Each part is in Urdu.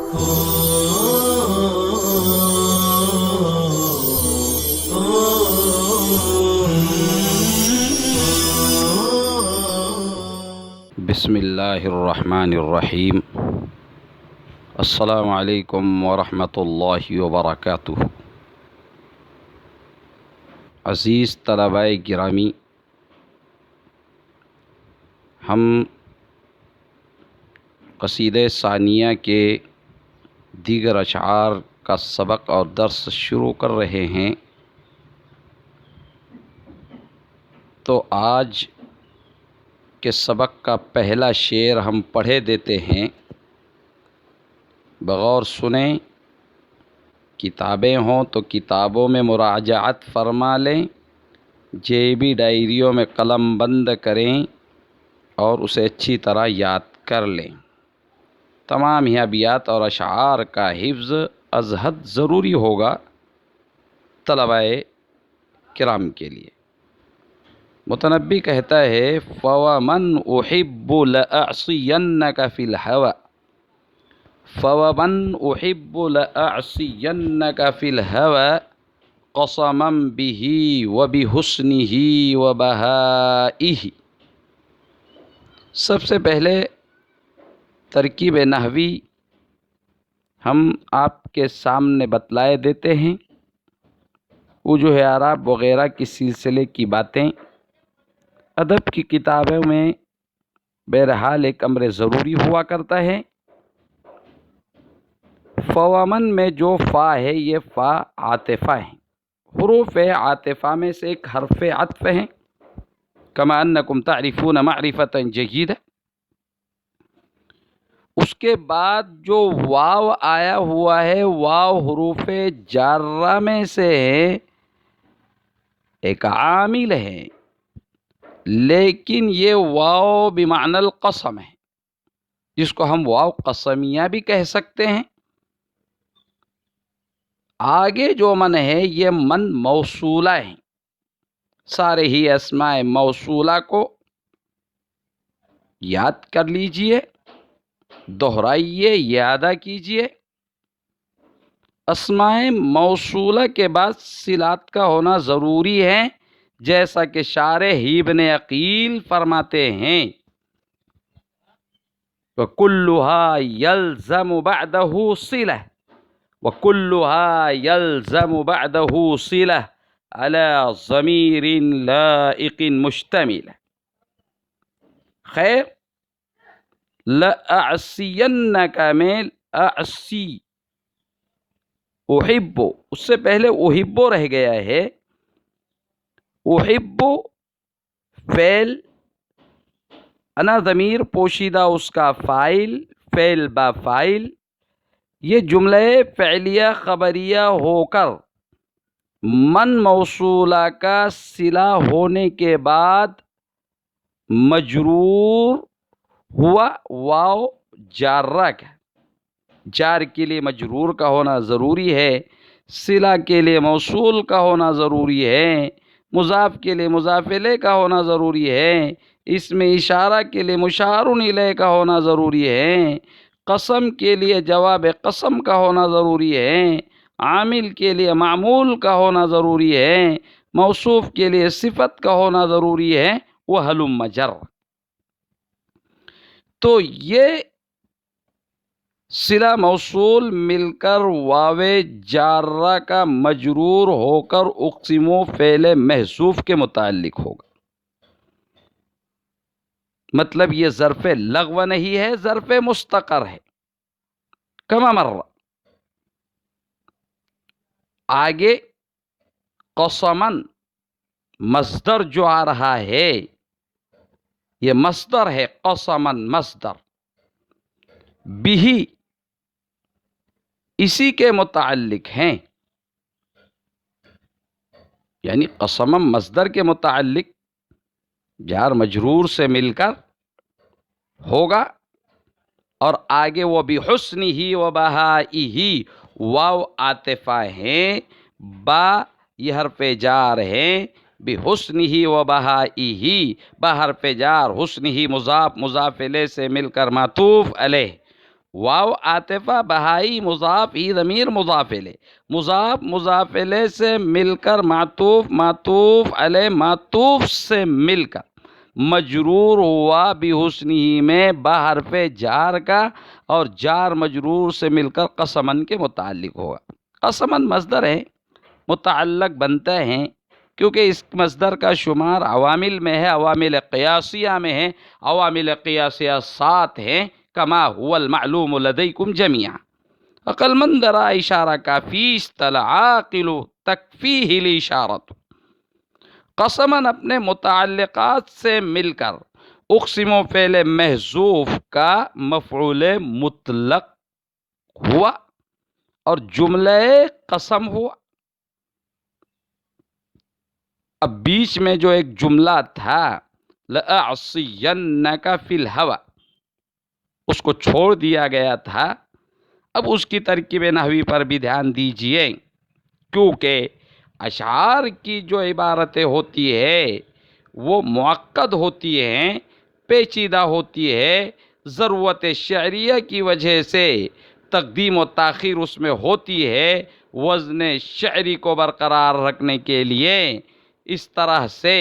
بسم اللہ الرحمن الرحیم۔ السلام علیکم ورحمۃ اللہ وبرکاتہ۔ عزیز طلباء گرامی، ہم قصیدہ ثانیہ کے دیگر اشعار کا سبق اور درس شروع کر رہے ہیں، تو آج کے سبق کا پہلا شعر ہم پڑھے دیتے ہیں، بغور سنیں۔ کتابیں ہوں تو کتابوں میں مراجعت فرما لیں، جیبی ڈائریوں میں قلم بند کریں اور اسے اچھی طرح یاد کر لیں۔ تمام ہی ابیات اور اشعار کا حفظ از حد ضروری ہوگا طلباء کرام کے لیے۔ متنبی کہتا ہے فَوَمَنْ أُحِبُّ لَأَعْصِيَنَّكَ فِي الْهَوَى فَوَمَنْ أُحِبُّ لَأَعْصِيَنَّكَ فِي الْهَوَى قَسَمًا بِهِ وَبِحُسْنِهِ وَبَهَائِهِ۔ سب سے پہلے ترکیب نحوی ہم آپ کے سامنے بتلائے دیتے ہیں، وجوہ اعراب وغیرہ کی سلسلے کی باتیں ادب کی کتابوں میں بہرحال ایک امر ضروری ہوا کرتا ہے۔ فوامن میں جو فا ہے، یہ فا عاطفہ ہے، حروف عاطفہ میں سے ایک حرف عطف ہے، کما انکم تعرفون معرفۃ جیدہ۔ اس کے بعد جو واو آیا ہوا ہے، واو حروف جارہ میں سے ایک عامل ہے، لیکن یہ واو بمعنی القسم ہے، جس کو ہم واو قسمیہ بھی کہہ سکتے ہیں۔ آگے جو من ہے، یہ من موصولہ ہے۔ سارے ہی اسماء موصولہ کو یاد کر لیجئے، دہرائیے، یادہ کیجئے۔ اسماء موصولہ کے بعد صلات کا ہونا ضروری ہے، جیسا کہ شارح ابن عقیل فرماتے ہیں وَكُلُّهَا يَلْزَمُ بَعْدَهُ صِلَةٌ وَكُلُّهَا يَلْزَمُ بَعْدَهُ صِلَةٌ عَلَى ضَمِيرٍ لَائِقٍ مُشْتَمِلٍ۔ خیر، لَأَعْصِيَنَّكَ میں اعصی احب، اس سے پہلے احب رہ گیا ہے۔ احب فعل، انا ضمیر پوشیدہ اس کا فاعل، فعل با فاعل، یہ جملہ فعلیہ خبریہ ہو کر من موصولہ کا صلہ ہونے کے بعد مجرور ہوا۔ واو جارہ کا، جار کے لیے مجرور کا ہونا ضروری ہے، صلہ کے لیے موصول کا ہونا ضروری ہے، مضاف کے لیے مضاف الیہ کا ہونا ضروری ہے، اس میں اشارہ کے لیے مشار الیہ کا ہونا ضروری ہے، قسم کے لیے جواب قسم کا ہونا ضروری ہے، عامل کے لیے معمول کا ہونا ضروری ہے، موصوف کے لیے صفت کا ہونا ضروری ہے، وَهَلُمَّ جَرَّ۔ تو یہ صلہ موصول مل کر واو جارہ کا مجرور ہو کر اقسم فعل محذوف کے متعلق ہوگا۔ مطلب یہ ظرف لغو نہیں ہے، ظرف مستقر ہے، کما مر۔ آگے قسمن مصدر جو آ رہا ہے، یہ مصدر ہے، قسمن مصدر، بھی اسی کے متعلق ہیں، یعنی قسمم مصدر کے متعلق جار مجرور سے مل کر ہوگا، اور آگے وہ بحسنہ وبہائہ، واو عاطفہ ہیں، با یہ حرف جار ہیں، بحسنہ وبہائہ، با حرف جار، حسنہ مضاف، مضاف الیہ سے مل کر معطوف علیہ، واو عاطفہ بہائی مضاف ہی ضمیر مضاف الیہ، مضاف مضاف الیہ سے مل کر معطوف معطوف علیہ معطوف سے مل کر مجرور ہوا بحسنہ میں بحرف جار کا، اور جار مجرور سے مل کر قسمن کے متعلق ہوگا۔ قسمن مصدر ہے، متعلق بنتا ہے کیونکہ اس مصدر کا شمار عوامل میں ہے، عوامل قیاسیہ میں ہے، عوامل قیاسیہ 7 ہیں، کما هو المعلوم لدیکم جمیعا۔ عقل مند را اشارہ کافی استلعاقل تکفیہ الاشارۃ۔ قسماً اپنے متعلقات سے مل کر اقسم و فعل محذوف کا مفعول مطلق ہوا اور جملہ قسم ہوا۔ اب بیچ میں جو ایک جملہ تھا لَأَعْصِيَنَّكَ فِي الْهَوَىٰ، اس کو چھوڑ دیا گیا تھا۔ اب اس کی ترکیب نحوی پر بھی دھیان دیجئے، کیونکہ اشعار کی جو عبارتیں ہوتی ہے وہ معقد ہوتی ہیں، پیچیدہ ہوتی ہے، ضرورت شعریہ کی وجہ سے تقدیم و تاخیر اس میں ہوتی ہے وزن شعری کو برقرار رکھنے کے لیے۔ اس طرح سے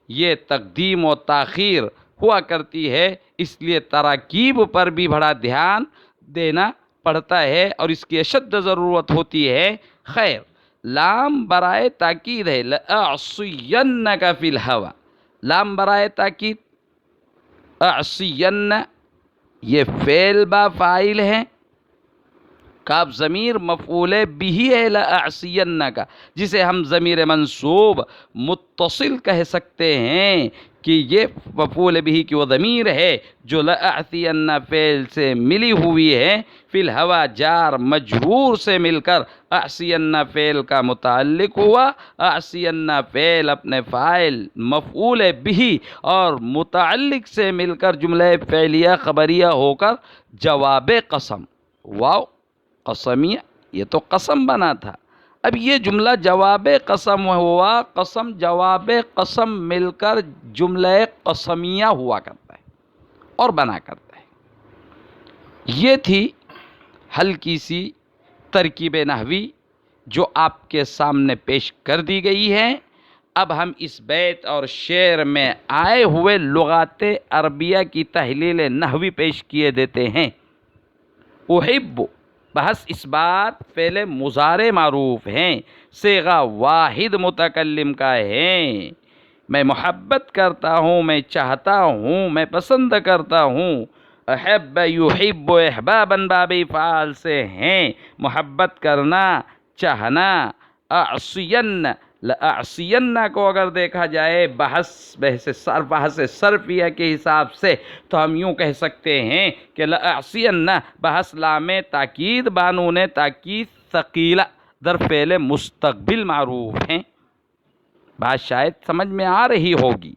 یہ تقدیم و تاخیر ہوا کرتی ہے، اس لیے تراکیب پر بھی بڑا دھیان دینا پڑتا ہے اور اس کی اشد ضرورت ہوتی ہے۔ خیر، لام برائے تاکید ہے، لَأَعْصِيَنَّكَ فِي الْهَوَىٰ، لام برائے تاکید۔ اعصین یہ فعل با فاعل ہے، کاف ضمیر مفعول بھی ہے لَأَعْصِيَنَّكَ، جسے ہم ضمیر منصوب متصل کہہ سکتے ہیں کہ یہ مفعول بھی کی وہ ضمیر ہے جو لَأَعْصِيَنَّ فعل سے ملی ہوئی ہے، فی الہوا جار مجرور سے مل کر اعصین فعل کا متعلق ہوا۔ اعصین فعل اپنے فاعل مفعول بھی اور متعلق سے مل کر جملہ فعلیہ خبریہ ہو کر جواب قسم، واو قسمیہ، یہ تو قسم بنا تھا، اب یہ جملہ جواب قسم ہوا۔ قسم جواب قسم مل کر جملہ قسمیہ ہوا کرتا ہے اور بنا کرتا ہے۔ یہ تھی ہلکی سی ترکیب نحوی جو آپ کے سامنے پیش کر دی گئی ہے۔ اب ہم اس بیت اور شعر میں آئے ہوئے لغات عربیہ کی تحلیل نحوی پیش کیے دیتے ہیں۔ احب بحث اس بات فعل مضارع معروف ہیں، صیغہ واحد متکلم کا ہے۔ میں محبت کرتا ہوں، میں چاہتا ہوں، میں پسند کرتا ہوں۔ احب یحب احبابا باب افعال سے ہیں، محبت کرنا، چاہنا۔ اعصین لَأَعْصِيَنَّ کو اگر دیکھا جائے بحث صرفیہ کے حساب سے تو ہم یوں کہہ سکتے ہیں کہ لَأَعْصِيَنَّ بحث لام تاکید بانون تاکید ثقیلہ در فعل مستقبل معروف ہیں۔ بات شاید سمجھ میں آ رہی ہوگی۔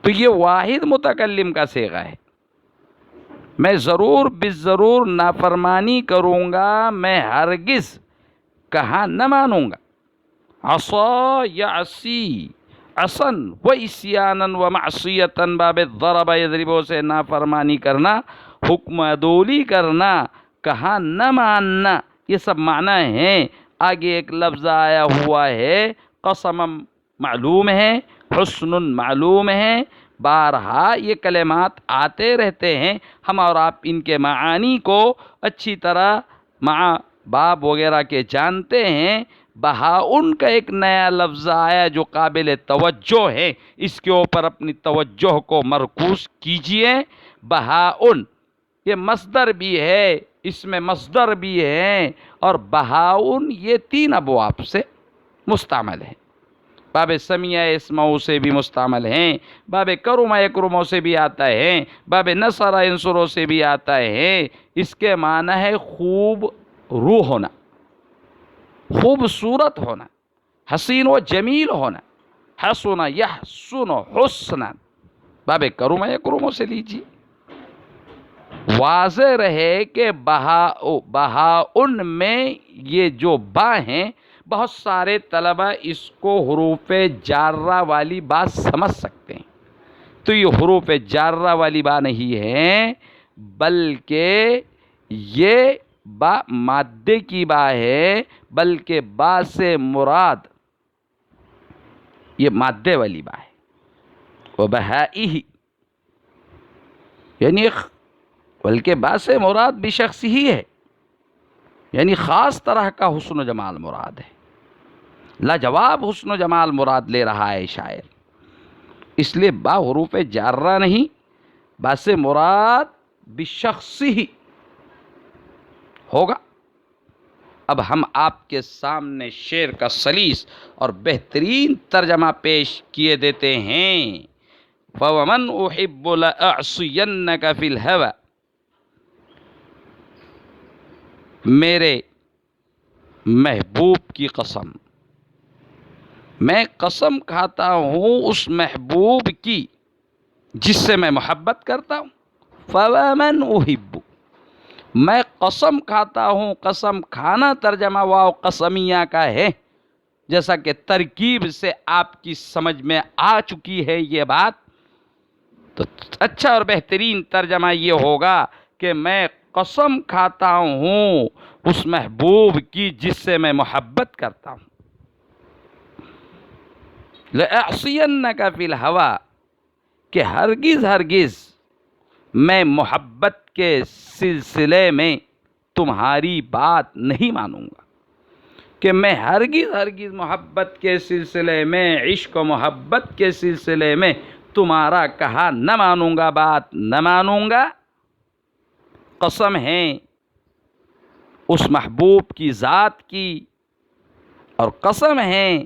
تو یہ واحد متکلم کا صیغہ ہے۔ میں ضرور بالضرور نافرمانی کروں گا، میں ہرگز کہا نہ مانوں گا۔ عصا یعصی، عصن و عصیانن و معصیتن باب ضرب یضربو سے نافرمانی کرنا، حکم عدولی کرنا، کہا نہ ماننا، یہ سب معنی ہیں۔ آگے ایک لفظ آیا ہوا ہے قسم، معلوم ہے، حسن معلوم ہے، بارہا یہ کلمات آتے رہتے ہیں، ہم اور آپ ان کے معانی کو اچھی طرح مع باب وغیرہ کے جانتے ہیں۔ بہاؤن کا ایک نیا لفظ آیا جو قابل توجہ ہے، اس کے اوپر اپنی توجہ کو مرکوز کیجئے۔ بہاؤن یہ مصدر بھی ہے، اس میں مصدر بھی ہے، اور بہاؤن یہ 3 ابواب سے مستعمل ہے۔ باب سمیع اسمعوا سے بھی مستعمل ہیں، باب کرم یکرموا سے بھی آتا ہے، باب نصر ینصروا سے بھی آتا ہے۔ اس کے معنی ہے خوب روح ہونا، خوبصورت ہونا، حسین و جمیل ہونا، حسن یحسن حسنا، باب کرم یکرموا سے لیجیے۔ واضح رہے کہ بہاؤن میں یہ جو با ہیں، بہت سارے طلبہ اس کو حروف جارہ والی بات سمجھ سکتے ہیں، تو یہ حروف جارہ والی با نہیں ہے، بلکہ یہ با مادے کی با ہے، بلکہ با سے مراد یہ مادے والی با ہے. وبہائہ، یعنی بلکہ با سے مراد بھی شخص ہی ہے، یعنی خاص طرح کا حسن و جمال مراد ہے. لاجواب حسن و جمال مراد لے رہا ہے شاعر، اس لیے با حروف جارہ نہیں، با سے مراد بشخص ہی ہوگا. اب ہم آپ کے سامنے شعر کا سلیس اور بہترین ترجمہ پیش کیے دیتے ہیں. فَوَمَنْ أُحِبُّ لَأَعْصِيَنَّكَ فِي الْهَوَى، میرے محبوب کی قسم، میں قسم کھاتا ہوں اس محبوب کی جس سے میں محبت کرتا ہوں. فَوَمَنْ أُحِبُّ، میں قسم کھاتا ہوں. قسم کھانا ترجمہ واو قسمیہ کا ہے، جیسا کہ ترکیب سے آپ کی سمجھ میں آ چکی ہے یہ بات. تو اچھا اور بہترین ترجمہ یہ ہوگا کہ میں قسم کھاتا ہوں اس محبوب کی جس سے میں محبت کرتا ہوں. لَأَعْصِيَنَّكَ فِي الْهَوَى، کہ ہرگز ہرگز میں محبت کے سلسلے میں تمہاری بات نہیں مانوں گا، کہ میں ہرگز ہرگز محبت کے سلسلے میں، عشق و محبت کے سلسلے میں تمہارا کہا نہ مانوں گا، بات نہ مانوں گا. قسم ہے اس محبوب کی ذات کی، اور قسم ہے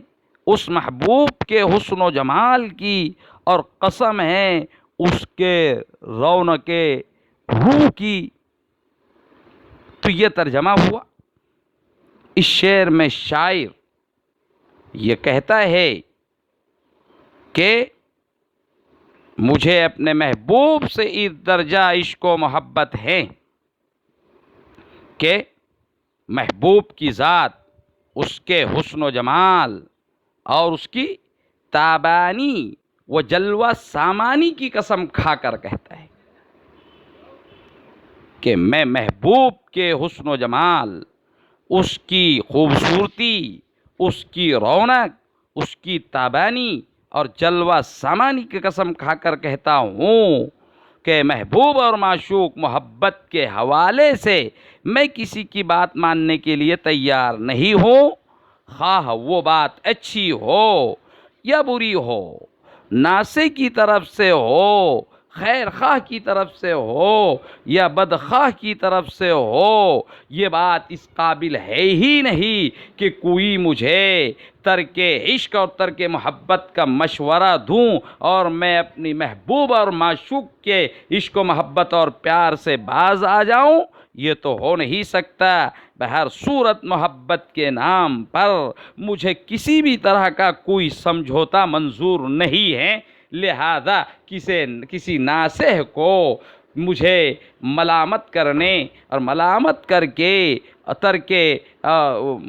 اس محبوب کے حسن و جمال کی، اور قسم ہے اس کے رونق روح کی. تو یہ ترجمہ ہوا. اس شعر میں شاعر یہ کہتا ہے کہ مجھے اپنے محبوب سے اس درجہ عشق و محبت ہے کہ محبوب کی ذات، اس کے حسن و جمال اور اس کی تابانی و جلوہ سامانی کی قسم کھا کر کہتا ہے کہ میں محبوب کے حسن و جمال، اس کی خوبصورتی، اس کی رونق، اس کی تابانی اور جلوہ سامانی کی قسم کھا کر کہتا ہوں کہ محبوب اور معشوق محبت کے حوالے سے میں کسی کی بات ماننے کے لیے تیار نہیں ہوں، خواہ وہ بات اچھی ہو یا بری ہو، ناصح کی طرف سے ہو، خیر خواہ کی طرف سے ہو یا بدخواہ کی طرف سے ہو. یہ بات اس قابل ہے ہی نہیں کہ کوئی مجھے ترک عشق اور ترک محبت کا مشورہ دوں اور میں اپنی محبوب اور معشوق کے عشق و محبت اور پیار سے باز آ جاؤں. یہ تو ہو نہیں سکتا. بہر صورت محبت کے نام پر مجھے کسی بھی طرح کا کوئی سمجھوتا منظور نہیں ہے، لہذا کسی ناصح کو مجھے ملامت کرنے اور ملامت کر کے ترک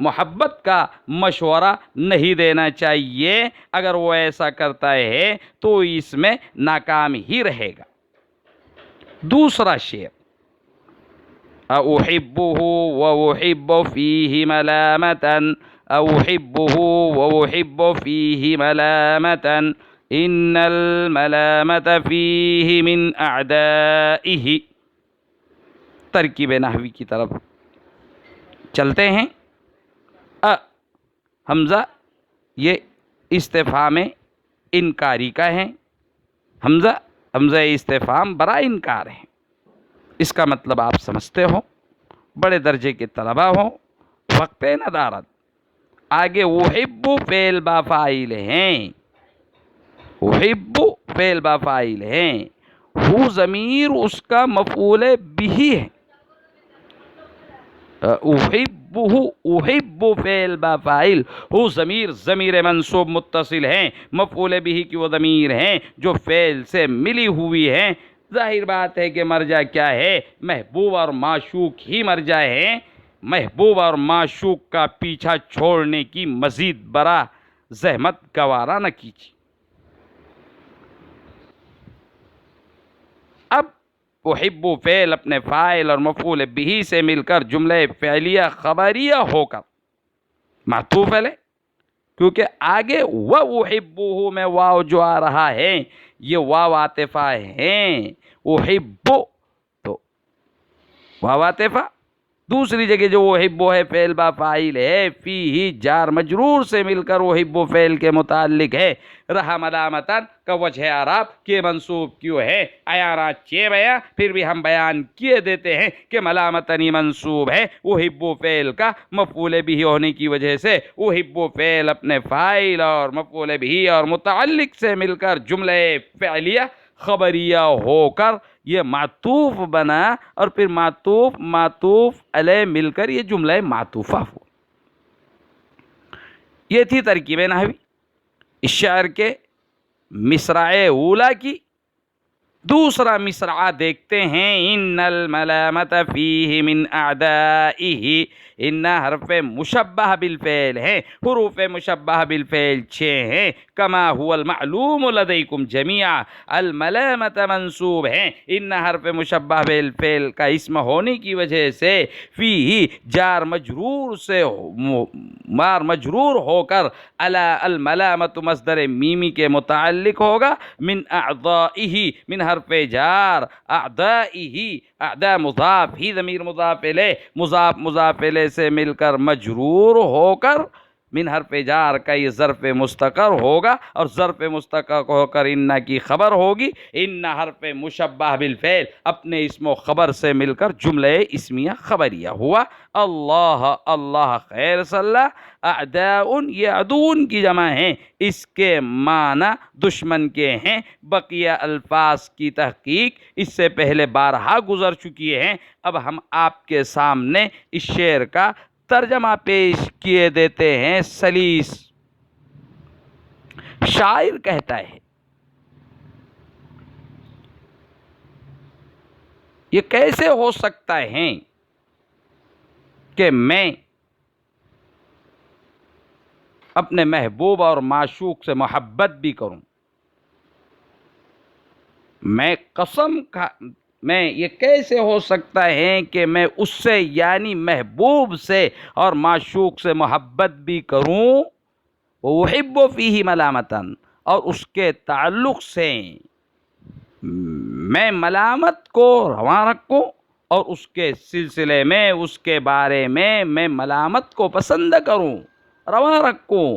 محبت کا مشورہ نہیں دینا چاہیے. اگر وہ ایسا کرتا ہے تو اس میں ناکام ہی رہے گا. دوسرا شعر، أحبه وأحب فيه ملامة، أحبه وأحب فيه ملامة، إن الملامة فيه من أعدائه. ترکیب نحوی کی طرف چلتے ہیں. حمزہ یہ استفہام انکاری کا ہے. حمزہ استفہام برائے انکار ہے. اس کا مطلب آپ سمجھتے ہو، بڑے درجے کے طلبہ ہو، وقت ندارت. آگے وحب فعل با فاعل ہیں، وحب فعل با فاعل ہیں، ہو ضمیر اس کا مفعول بھی ہے. احب فعل با فاعل، ہو ضمیر منصوب متصل ہیں، مفعول بھی کی وہ ضمیر ہیں جو فعل سے ملی ہوئی ہیں. ظاہر بات ہے کہ مرجع کیا ہے؟ محبوب اور معشوق ہی مرجع ہے. محبوب اور معشوق کا پیچھا چھوڑنے کی مزید برا زحمت گوارا نہ کیجیے. اب احب فعل اپنے فاعل اور مفعول بھی سے مل کر جملہ فعلیہ خبریہ ہو کر معطوف علیہ، کیونکہ آگے وَأُحِبُّهُ میں واو جو آ رہا ہے یہ واو عاطفہ ہیں، احب تو واو عاطفہ، دوسری جگہ جو احب ہے فعل با فاعل ہے، فیہ جار مجرور سے مل کر احب فعل کے متعلق ہے، رہا ملامتن کا وجہ اعراب کہ منصوب کیوں ہے، عیارات چھ بیان پھر بھی ہم بیان کیے دیتے ہیں کہ ملامتنی منصوب ہے احب فعل کا مفعول بھی ہونے کی وجہ سے، احب فعل اپنے فاعل اور مفعول بھی اور متعلق سے مل کر جملہ فعلیہ خبریہ ہو کر یہ معطوف بنا، اور پھر معطوف علیہ مل کر یہ جملہ معطوفہ ہو۔ یہ تھی ترکیب نحوی اس شعر کے مصرع اولا کی۔ دوسرا مصرع دیکھتے ہیں، ان الملامت فیہ من اعدائہ، ان حرف مشبہ بالفعل ہیں، حروف مشبہ بالفعل 6 ہیں، کما هو المعلوم لدیکم جمیعا، الملامت منصوب ہیں، ان حرف مشبہ بالفعل کا اسم ہونے کی وجہ سے فیہ جار مجرور ہو کر الملامت مصدر میمی کے متعلق ہوگا، من اعضائہ من حرف جار، اعضائہ اعضاء مضاف ہی ضمیر مضاف الیہ، مضاف الیہ سے مل کر مجرور ہو کر من حرف جار کا یہ ظرف مستقر ہوگا، اور ظرف مستقر ہو کر ان کی خبر ہوگی، ان حرف مشبہ بالفعل اپنے اسم و خبر سے مل کر جملہ اسمیہ خبریہ ہوا۔ اللہ خیر صلی، اعداء یہ عدون کی جمع ہیں، اس کے معنی دشمن کے ہیں، بقیہ الفاظ کی تحقیق اس سے پہلے بارہا گزر چکی ہیں۔ اب ہم آپ کے سامنے اس شعر کا ترجمہ پیش کیے دیتے ہیں سلیس۔ شاعر کہتا ہے، یہ کیسے ہو سکتا ہے کہ میں اپنے محبوب اور معشوق سے محبت بھی کروں، میں یہ کیسے ہو سکتا ہے کہ میں اس سے یعنی محبوب سے اور معشوق سے محبت بھی کروں، احب فیہ ملامتن، اور اس کے تعلق سے میں ملامت کو رواں رکھوں، اور اس کے سلسلے میں اس کے بارے میں ملامت کو پسند کروں، رواں رکھوں۔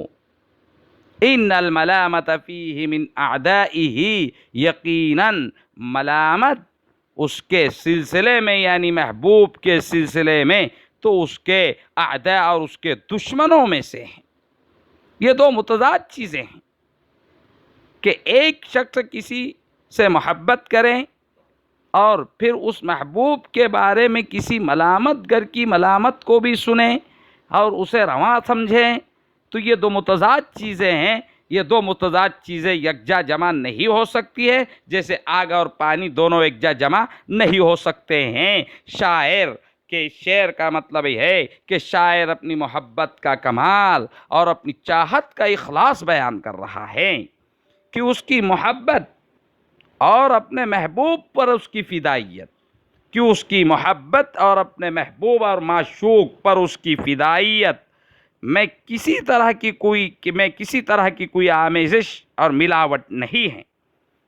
ان الملامت فیہ من اعدائہ، یقیناً ملامت اس کے سلسلے میں یعنی محبوب کے سلسلے میں تو اس کے اعداء اور اس کے دشمنوں میں سے ہیں۔ یہ دو متضاد چیزیں ہیں کہ ایک شخص کسی سے محبت کریں اور پھر اس محبوب کے بارے میں کسی ملامت گر کی ملامت کو بھی سنیں اور اسے رواں سمجھیں، تو یہ دو متضاد چیزیں ہیں۔ یہ دو متضاد چیزیں یکجا جمع نہیں ہو سکتی ہے، جیسے آگ اور پانی دونوں یکجا جمع نہیں ہو سکتے ہیں۔ شاعر کے شعر کا مطلب یہ ہے کہ شاعر اپنی محبت کا کمال اور اپنی چاہت کا اخلاص بیان کر رہا ہے کہ اس کی محبت اور اپنے محبوب پر اس کی فدائیت، کہ اس کی محبت اور اپنے محبوب اور معشوق پر اس کی فدائیت میں کسی طرح کی کوئی آمیزش اور ملاوٹ نہیں ہے،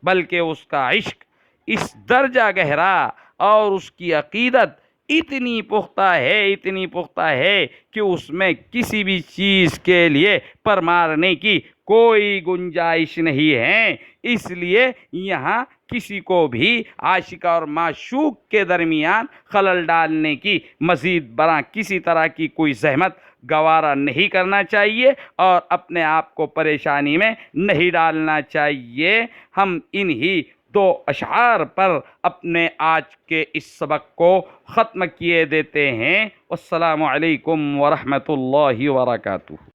بلکہ اس کا عشق اس درجہ گہرا اور اس کی عقیدت اتنی پختہ ہے کہ اس میں کسی بھی چیز کے لیے پر مارنے کی کوئی گنجائش نہیں ہے۔ اس لیے یہاں کسی کو بھی عاشق اور معشوق کے درمیان خلل ڈالنے کی مزید برآں کسی طرح کی کوئی زحمت گوارا نہیں کرنا چاہیے اور اپنے آپ کو پریشانی میں نہیں ڈالنا چاہیے۔ ہم انہی دو اشعار پر اپنے آج کے اس سبق کو ختم کیے دیتے ہیں۔ السلام علیکم ورحمۃ اللہ وبرکاتہ۔